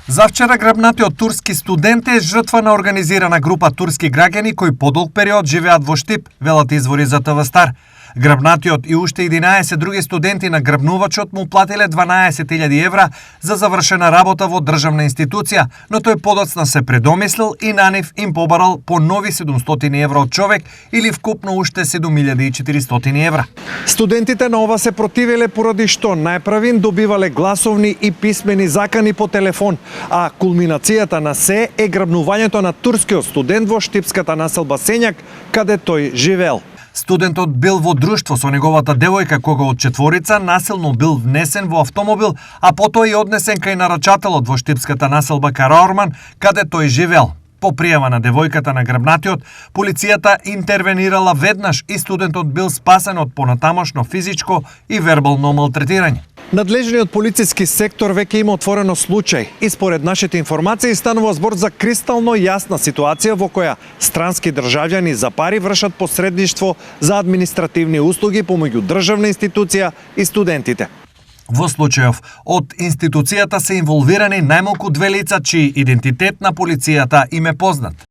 Завчера грабнатиот турски студент е жртва на организирана група турски граѓани кои подолг период живеат во Штип, велат извори за ТВ Стар. Грабнатиот и уште 11 други студенти на грабнувачот му платиле 12.000 евра за завршена работа во државна институција, но тој подоцна се предомислил и на нив им побарал по нови 700 евра од човек или вкупно уште 7400 евра. Студентите на ова се противеле поради што најправин добивале гласовни и писмени закани по телефон, а кулминацијата на се е грабнувањето на турскиот студент во штипската населба Сењак, каде тој живеел. Студентот бил во друштво со неговата девојка кога од четворица насилно бил внесен во автомобил, а потоа и однесен кај нарачателот во штипската населба Караорман, каде тој живеел. По пријава на девојката на грабнатиот, полицијата интервенирала веднаш и студентот бил спасен од понатамошно физичко и вербално малтретирање. Надлежниот полициски сектор веќе има отворено случај и според нашите информации станува збор за кристално јасна ситуација во која странски државјани за пари вршат посредништво за административни услуги помеѓу државна институција и студентите. Во случајов од институцијата се инволвирани најмалку две лица чии идентитет на полицијата им е познат.